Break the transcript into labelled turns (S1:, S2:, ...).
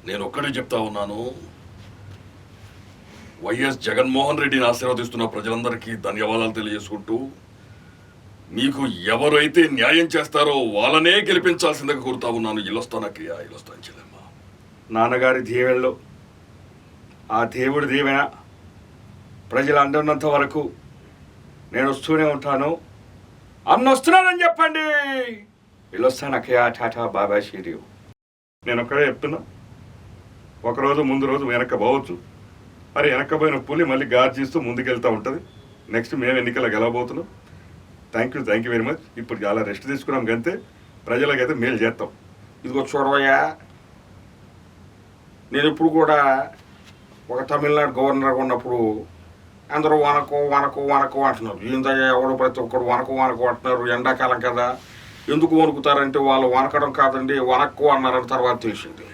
S1: నేను ఒక్కడే చెప్తా ఉన్నాను. వైఎస్ జగన్మోహన్ రెడ్డిని ఆశీర్వదిస్తున్న ప్రజలందరికీ ధన్యవాదాలు తెలియజేసుకుంటూ, మీకు ఎవరైతే న్యాయం చేస్తారో వాళ్ళనే గెలిపించాల్సిందిగా కోరుతా ఉన్నాను. ఇల్లొస్తానక్కయ్య, ఇల్లొస్తాను చెల్లెమ్మ.
S2: నాన్నగారి దీవెనలో ఆ దేవుడి దీవెన ప్రజలు అంటున్నంత వరకు నేను వస్తూనే ఉంటాను. అన్న వస్తున్నానని చెప్పండి. వెళ్ళొస్తాను అక్కయ్య, టాటా, బాబాయ్, షీరియు. నేను ఒక్కడే చెప్తున్నా, ఒకరోజు ముందు రోజు వెనక్కి పోవచ్చు. మరి వెనక్కపోయిన పులి మళ్ళీ గార్జిస్తూ ముందుకెళ్తూ ఉంటుంది. నెక్స్ట్ మేము ఎన్నికల గెలవబోతున్నాం. Thank you very much. ఇప్పుడు చాలా రెస్ట్ తీసుకున్నాం కంతే, ప్రజలకైతే మేలు చేస్తాం.
S3: ఇదిగో చూడవయ్యా, నేను ఇప్పుడు కూడా ఒక తమిళనాడు గవర్నర్గా ఉన్నప్పుడు అందరూ వనకు వనకు వనకు అంటున్నారు. ఏందయ్యా ఎవడు ప్రతి ఒక్కడు వనకు వనకు అంటున్నారు, ఎండాకాలం కదా. ఎందుకు వణుకుతారంటే వాళ్ళు వనకడం కాదండి, వనక్కు అన్నారని తర్వాత తెలిసింది.